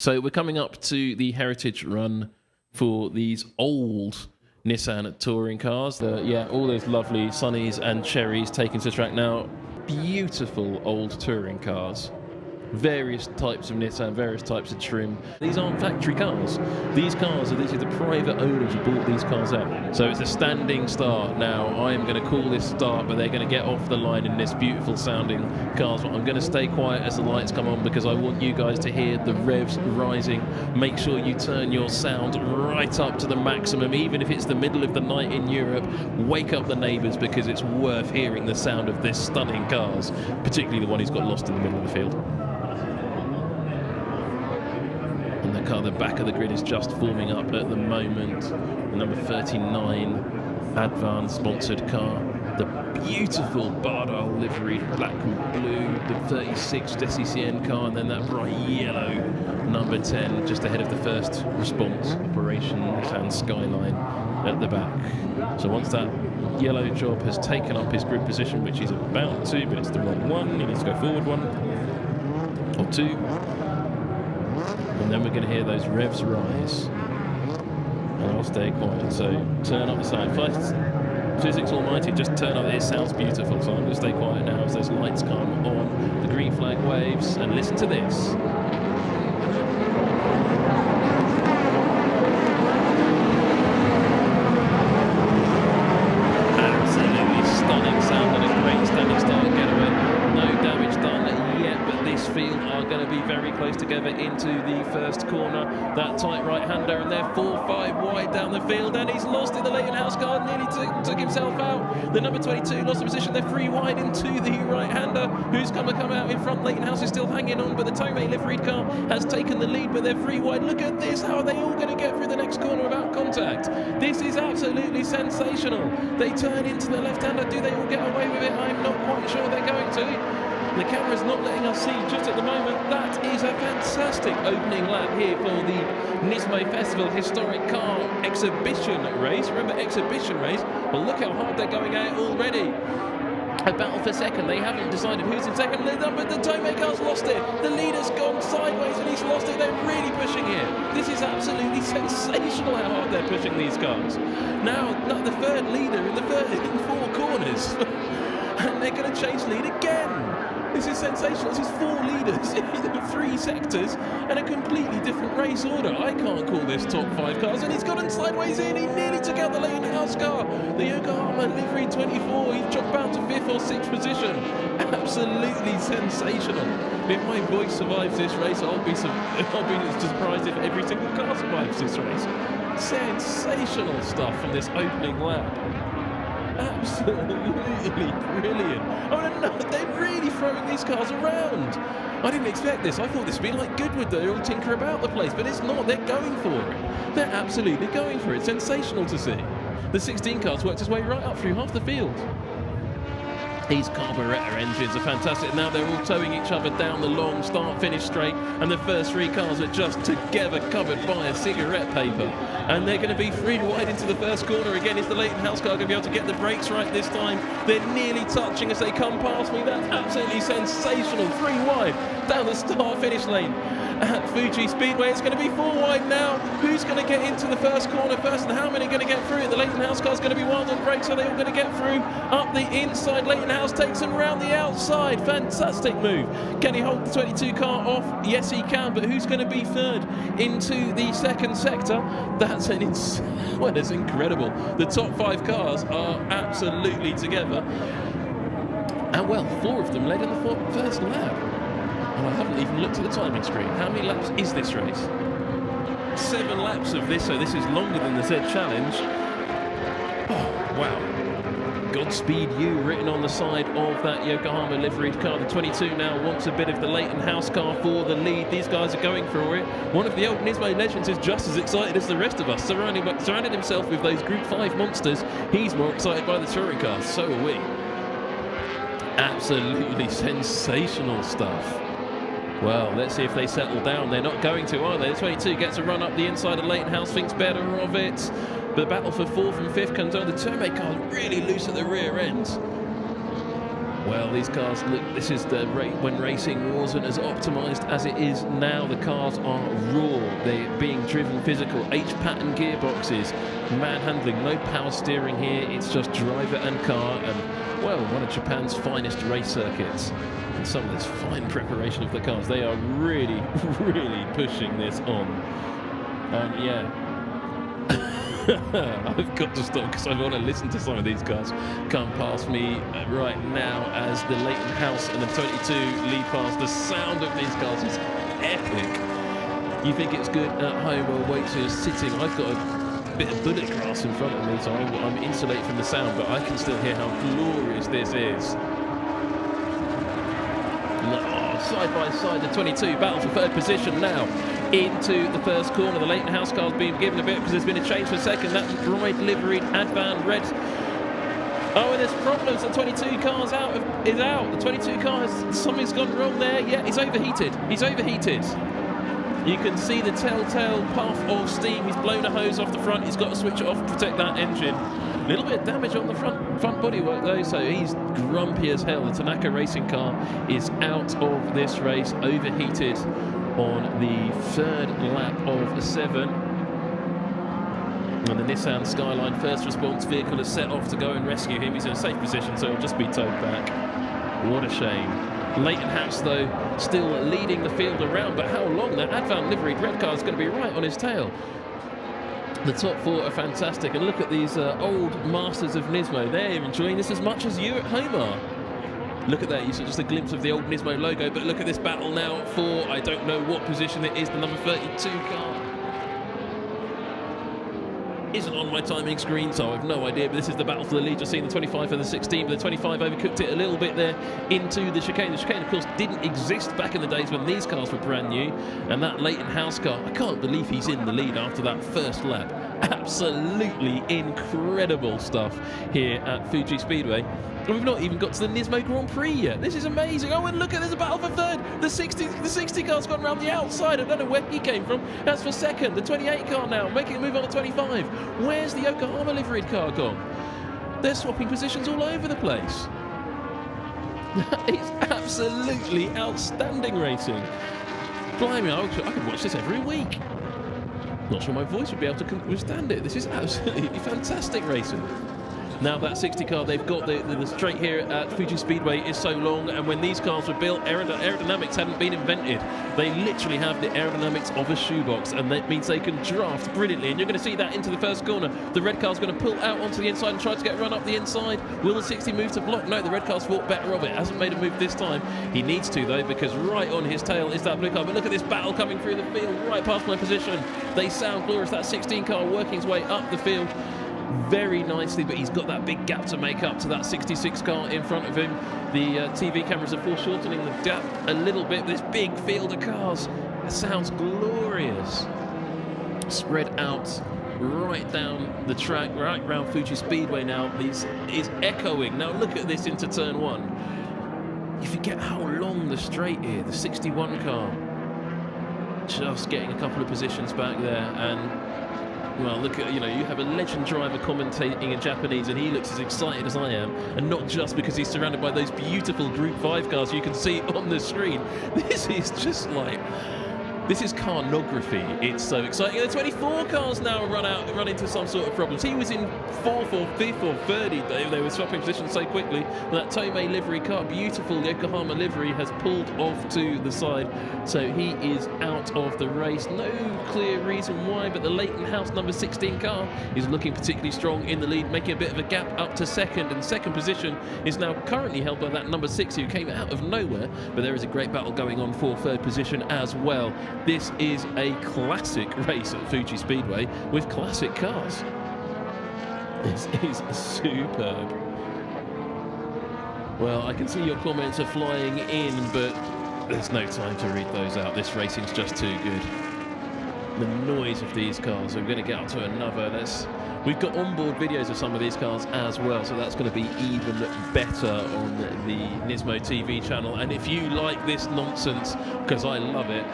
So we're coming up to the heritage run for these old Nissan touring cars. All those lovely Sunnies and Cherries taken to the track now. Beautiful old touring cars. Various types of Nissan, various types of trim. These aren't factory cars. These cars are literally the private owners who bought these cars out. So it's a standing start now. I am going to call this start, but they're going to get off the line in this beautiful sounding cars. I'm going to stay quiet as the lights come on because I want you guys to hear the revs rising. Make sure you turn your sound right up to the maximum, even if it's the middle of the night in Europe. Wake up the neighbours because it's worth hearing the sound of this stunning cars, particularly the one who's got lost in the middle of the field. And the car, the back of the grid is just forming up at the moment. The number 39 Advan sponsored car. The beautiful Bardal liveried black and blue. The 36 DCCN car, and then that bright yellow number 10 just ahead of the first response operation Nissan Skyline at the back. So once that yellow job has taken up his grid position, which he's about to, but it's the wrong one, he needs to go forward one or two. And then we're going to hear those revs rise. And I'll stay quiet. So turn up the side. Physics Almighty, just turn up. It sounds beautiful. So I'm going to stay quiet now as those lights come on. The green flag waves. And listen to this. Absolutely stunning sound and a great standing start getaway. No damage done yet, but this field are going to be very close together into the first corner. That tight right-hander, and they're 4-5 wide down the field, and he's lost it. The Leighton House car nearly took himself out. The number 22 lost the position. They're 3 wide into the right-hander, who's going to come out in front. Leighton House is still hanging on, but the Tomei liveried car has taken the lead, but they're 3 wide. Look at this. How are they all going to get through the next corner without contact? This is absolutely sensational. They turn into the left-hander. Do they all get away with it? I'm not quite sure they're going to. The camera's not letting us see just at the moment. That is a fantastic opening lap here for the Nismo Festival Historic Car Exhibition Race. Remember, exhibition race? Well, look how hard they're going at it already. A battle for second. They haven't decided who's in second. But the Tomei car's lost it. The leader's gone sideways and he's lost it. They're really pushing here. This is absolutely sensational how hard they're pushing these cars. Now the third leader in 4 corners. And they're going to change lead again. This is sensational. This is 4 leaders in 3 sectors and a completely different race order. I can't call this top 5 cars, and he's gotten sideways in. He nearly took out the Leighton House car. The Yokohama livery 24. He's dropped down to 5th or 6th position. Absolutely sensational. If my voice survives this race, I'll be surprised if every single car survives this race. Sensational stuff from this opening lap. Absolutely brilliant. Oh no, they're really throwing these cars around. I didn't expect this. I thought this would be like Goodwood, they all tinker about the place, but it's not. They're going for it. They're absolutely going for it. Sensational to see. The 16 cars worked its way right up through half the field. These carburettor engines are fantastic. Now they're all towing each other down the long start-finish straight, and the first 3 cars are just together covered by a cigarette paper. And they're going to be 3 wide into the first corner again. Is the Leighton House car going to be able to get the brakes right this time? They're nearly touching as they come past me. That's absolutely sensational. 3 wide down the start-finish lane at Fuji Speedway. It's going to be 4 wide now. Who's going to get into the first corner first, and how many are going to get through it? The Leighton House car is going to be wild on brakes. Are they all going to get through up the inside? Leighton House takes them round the outside. Fantastic move. Can he hold the 22 car off? Yes, he can, but who's going to be third into the second sector? That's that's incredible. The top 5 cars are absolutely together. And well, 4 of them led in the first lap. And I haven't even looked at the timing screen. How many laps is this race? 7 laps of this, so this is longer than the Z Challenge. Oh, wow. Godspeed you written on the side of that Yokohama liveried car. The 22 now wants a bit of the Leighton House car for the lead. These guys are going for it. One of the old Nismo legends is just as excited as the rest of us. Surrounded himself with those Group 5 monsters. He's more excited by the touring cars. So are we. Absolutely sensational stuff. Well, let's see if they settle down. They're not going to, are they? The 22 gets a run up the inside of Leighton House, thinks better of it. But the battle for 4th and 5th comes on. The Tomei car really loose at the rear end. Well, these cars, look, this is the rate when racing wasn't as optimised as it is now. The cars are raw. They're being driven physical. H-pattern gearboxes, manhandling, no power steering here. It's just driver and car, and, well, one of Japan's finest race circuits. And some of this fine preparation of the cars. They are really, really pushing this on. And, yeah. I've got to stop because I want to listen to some of these cars come past me right now as the Leighton House and the 22 lead past. The sound of these cars is epic. You think it's good at home? Well, wait till you're sitting. I've got a bit of bullet glass in front of me, so I'm insulated from the sound, but I can still hear how glorious this is. Side by side, the 22 battle for third position now into the first corner. The Leighton House car's being given a bit because there's been a change for second. That bright liveried Advan red. Oh, and there's problems. The 22 car's is out. The 22 car something's gone wrong there. Yeah, he's overheated. He's overheated. You can see the telltale puff of steam. He's blown a hose off the front. He's got to switch it off to protect that engine. A little bit of damage on the front bodywork though, so he's grumpy as hell. The Tanaka racing car is out of this race, overheated on the third lap of 7. And the Nissan Skyline first response vehicle has set off to go and rescue him. He's in a safe position, so he'll just be towed back. What a shame. Leighton House, though, still leading the field around, but how long? That Advan liveried red car is going to be right on his tail. The top 4 are fantastic, and look at these old masters of Nismo. They're enjoying this as much as you at home are. Look at that, you saw just a glimpse of the old Nismo logo, but look at this battle now for, I don't know what position it is, the number 32 car. Isn't on my timing screen, so I have no idea, but this is the battle for the lead. You're seeing the 25 and the 16, but the 25 overcooked it a little bit there into the chicane. The chicane, of course, didn't exist back in the days when these cars were brand new, and that Leighton House car, I can't believe he's in the lead after that first lap. Absolutely incredible stuff here at Fuji Speedway. And we've not even got to the Nismo Grand Prix yet. This is amazing. Oh, and look at, there's a battle for third. The 60 car's gone around the outside. I don't know where he came from. That's for second. The 28 car now making a move on to 25. Where's the Yokohama liveried car gone? They're swapping positions all over the place. It's absolutely outstanding racing. Blimey, I could watch this every week. Not sure my voice would be able to withstand it. This is absolutely fantastic racing. Now that 60 car, they've got the straight here at Fuji Speedway is so long, and when these cars were built, aerodynamics hadn't been invented. They literally have the aerodynamics of a shoebox, and that means they can draft brilliantly, and you're going to see that into the first corner. The red car's going to pull out onto the inside and try to get a run up the inside. Will the 60 move to block? No, the red car's thought better of it. Hasn't made a move this time. He needs to, though, because right on his tail is that blue car. But look at this battle coming through the field, right past my position. They sound glorious. That 16 car working his way up the field very nicely, but he's got that big gap to make up to that 66 car in front of him. The TV cameras are foreshortening the gap a little bit. This big field of cars, it sounds glorious. Spread out right down the track, right around Fuji Speedway now. This is echoing. Now look at this into turn 1. You forget how long the straight here, the 61 car. Just getting a couple of positions back there, and well, look at, you have a legend driver commentating in Japanese, and he looks as excited as I am, and not just because he's surrounded by those beautiful Group 5 cars you can see on the screen. This is just like, this is carnography. It's so exciting. And the 24 cars now run into some sort of problems. He was in 4th or 5th or 3rd. They were swapping positions so quickly. That Tomei livery car, beautiful Yokohama livery, has pulled off to the side. So he is out of the race. No clear reason why, but the Leighton House number 16 car is looking particularly strong in the lead, making a bit of a gap up to second. And second position is now currently held by that number 6 who came out of nowhere. But there is a great battle going on for third position as well. This is a classic race at Fuji Speedway with classic cars. This is superb. Well, I can see your comments are flying in, but there's no time to read those out. This racing's just too good. The noise of these cars, we're going to get up to another. We've got onboard videos of some of these cars as well, so that's going to be even better on the Nismo TV channel. And if you like this nonsense, because I love it,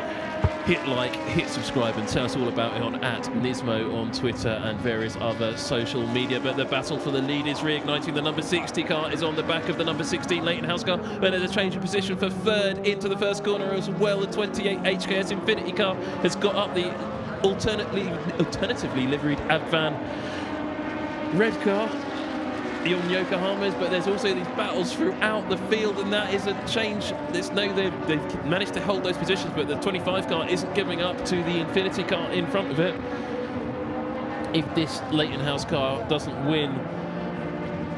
hit like, hit subscribe, and tell us all about it on @Nismo on Twitter and various other social media. But the battle for the lead is reigniting. The number 60 car is on the back of the number 16 Leighton House car, but there's a change of position for third into the first corner as well. The 28 HKS Infinity car has got up the alternatively liveried Advan red car, the on Yokohamas, but there's also these battles throughout the field, and that is a change. They've managed to hold those positions, but the 25 car isn't giving up to the Infinity car in front of it. If this Leighton House car doesn't win,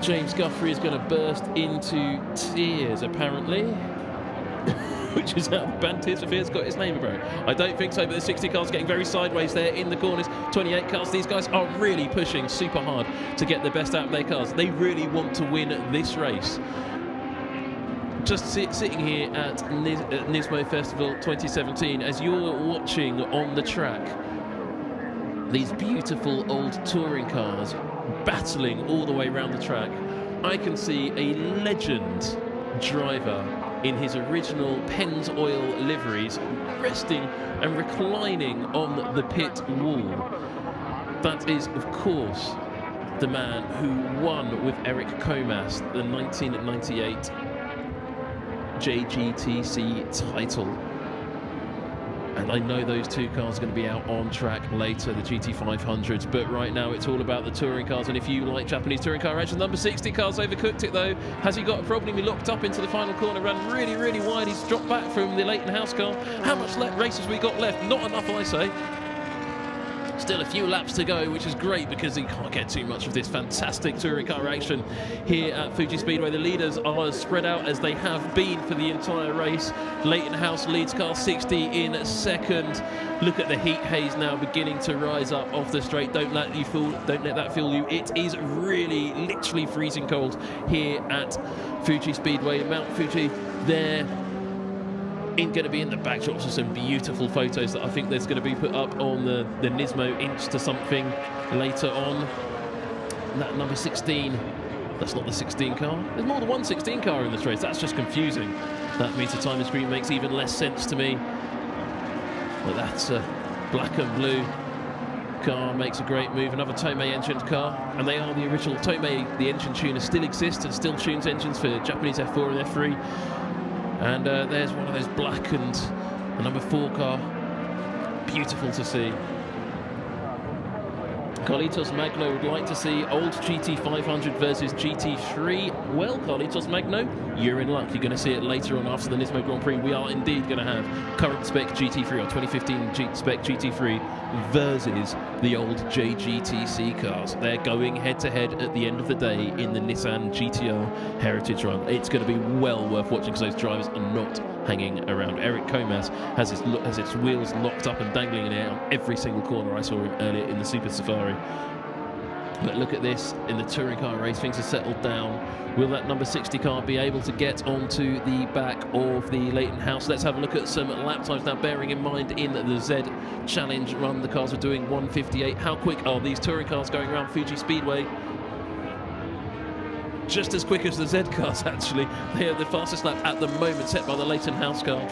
James Guthrie is going to burst into tears, apparently. Which is how Bantir Sophia's got his name about. I don't think so, but the 60 car's getting very sideways there in the corners. 28 cars, these guys are really pushing super hard to get the best out of their cars. They really want to win this race. Just sitting here at Nismo Festival 2017, as you're watching on the track, these beautiful old touring cars battling all the way around the track, I can see a legend driver in his original Pennzoil liveries, resting and reclining on the pit wall. That is, of course, the man who won with Eric Comas the 1998 JGTC title. And I know those two cars are going to be out on track later, the GT500s, but right now it's all about the touring cars. And if you like Japanese touring car action, number 60 car's overcooked it though. Has he got a problem? He locked up into the final corner, ran really, really wide. He's dropped back from the Leighton House car. How much races we got left? Not enough, I say. Still a few laps to go, which is great because he can't get too much of this fantastic touring car action here at Fuji Speedway. The leaders are as spread out as they have been for the entire race. Leighton House leads car 60 in second. Look at the heat haze now beginning to rise up off the straight. Don't let that fool you. It is really, literally freezing cold here at Fuji Speedway. Mount Fuji there. Going to be in the backdrops of some beautiful photos that I think there's going to be put up on the Nismo Inch to something later on. And that number 16, that's not the 16 car. There's more than one 16 car in this race. That's just confusing. That meter timing screen makes even less sense to me. But that's a black and blue car, makes a great move. Another Tomei engined car, and they are the original Tomei. The engine tuner still exists and still tunes engines for Japanese F4 and F3. And there's one of those blackened, the number 4 car. Beautiful to see. Carlitos Magno would like to see old GT500 versus GT3. Well, Carlitos Magno, you're in luck. You're going to see it later on after the Nismo Grand Prix. We are indeed going to have current spec GT3 or 2015 spec GT3 versus the old JGTC cars. They're going head-to-head at the end of the day in the Nissan GTR Heritage Run. It's going to be well worth watching because those drivers are not hanging around. Eric Comas has his wheels locked up and dangling in air on every single corner. I saw him earlier in the Super Safari. But look at this, in the touring car race, things have settled down. Will that number 60 car be able to get onto the back of the Leighton House? Let's have a look at some lap times now, bearing in mind in the Z Challenge run, the cars are doing 1:58. How quick are these touring cars going around Fuji Speedway? Just as quick as the Z cars, actually. They are the fastest lap at the moment, set by the Leighton House car.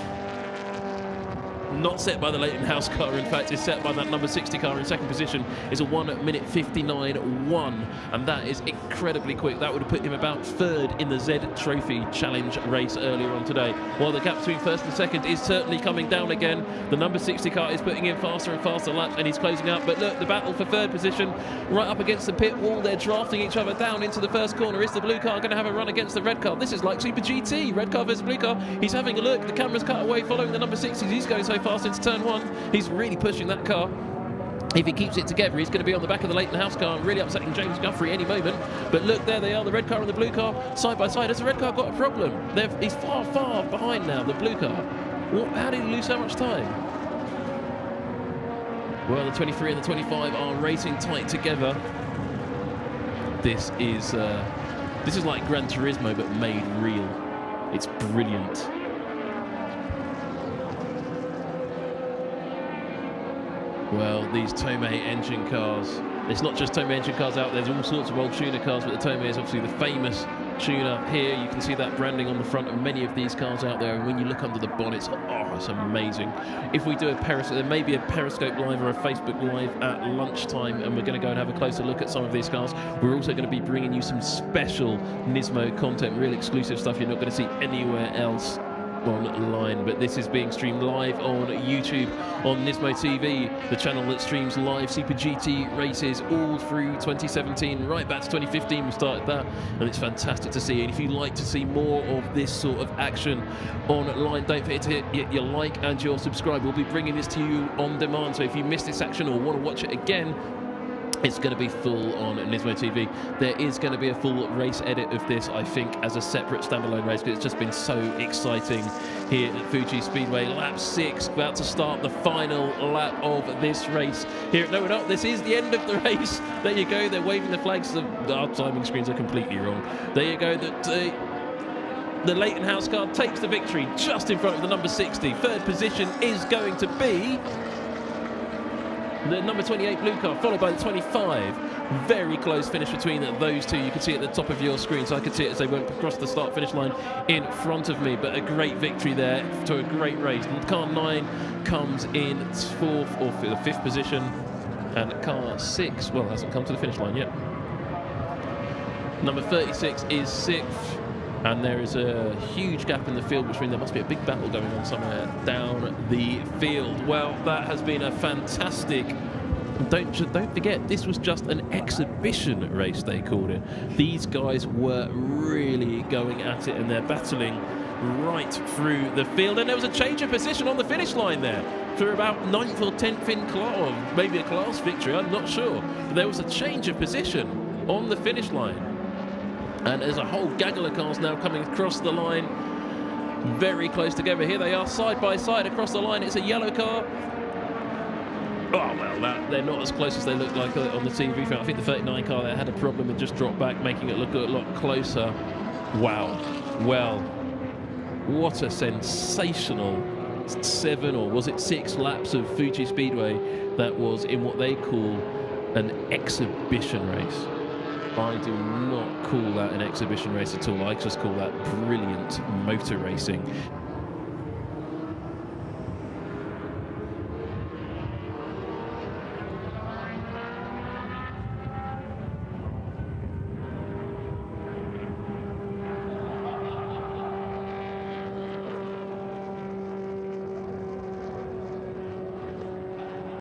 Not set by the Leighton House car, in fact, is set by that number 60 car in second position. Is a 1:59.1, and that is incredibly quick. That would have put him about third in the Z Trophy Challenge race earlier on today. While the gap between first and second is certainly coming down again. The number 60 car is putting in faster and faster laps, and he's closing out. But look, the battle for third position right up against the pit wall. They're drafting each other down into the first corner. Is the blue car going to have a run against the red car? This is like Super GT. Red car versus blue car. He's having a look. The camera's cut away following the number 60s. He's going so fast into turn 1. He's really pushing that car. If he keeps it together, he's going to be on the back of the Leighton House car, really upsetting James Guthrie any moment. But look, there they are, the red car and the blue car, side by side. Has the red car got a problem? He's far, far behind now, the blue car. How did he lose so much time? Well, the 23 and the 25 are racing tight together. This is like Gran Turismo, but made real. It's brilliant. Well, these Tomei engine cars It's not just Tomei engine cars out there, there's all sorts of old tuner cars, but the Tomei is obviously the famous tuner here. You can see that branding on the front of many of these cars out there, and when you look under the bonnets, oh, it's amazing. If we do a Periscope, there may be a Periscope Live or a Facebook Live at lunchtime, and we're going to go and have a closer look at some of these cars. We're also going to be bringing you some special Nismo content, real exclusive stuff you're not going to see anywhere else online, but this is being streamed live on YouTube on Nismo TV, the channel that streams live Super GT races all through 2017, right back to 2015 we started that, and it's fantastic to see. And if you'd like to see more of this sort of action online, don't forget to hit your like and your subscribe. We'll be bringing this to you on demand, so if you missed this action or want to watch it again, it's going to be full on Nismo TV. There is going to be a full race edit of this, I think, as a separate standalone race, because it's just been so exciting here at Fuji Speedway. Lap 6, about to start the final lap of this race here. No, we're not. This is the end of the race. There you go. They're waving the flags. Our timing screens are completely wrong. There you go. The Leighton House car takes the victory just in front of the number 60. Third position is going to be the number 28 blue car, followed by the 25. Very close finish between those two. You can see it at the top of your screen, so I could see it as they went across the start-finish line in front of me. But a great victory there to a great race. And car 9 comes in 4th or 5th position, and car 6, well, hasn't come to the finish line yet. Number 36 is 6th. And there is a huge gap in the field, which means there must be a big battle going on somewhere down the field. Well, that has been a fantastic... Don't forget, this was just an exhibition race, they called it. These guys were really going at it, and they're battling right through the field. And there was a change of position on the finish line there for about 9th or 10th in class, or maybe a class victory, I'm not sure. But there was a change of position on the finish line. And there's a whole gaggle of cars now coming across the line, very close together. Here they are, side by side across the line. It's a yellow car. Oh, well, they're not as close as they look like on the TV film. I think the 39 car there had a problem and just dropped back, making it look a lot closer. Wow. Well, what a sensational 7, or was it 6 laps of Fuji Speedway that was in what they call an exhibition race. I do not call that an exhibition race at all. I just call that brilliant motor racing.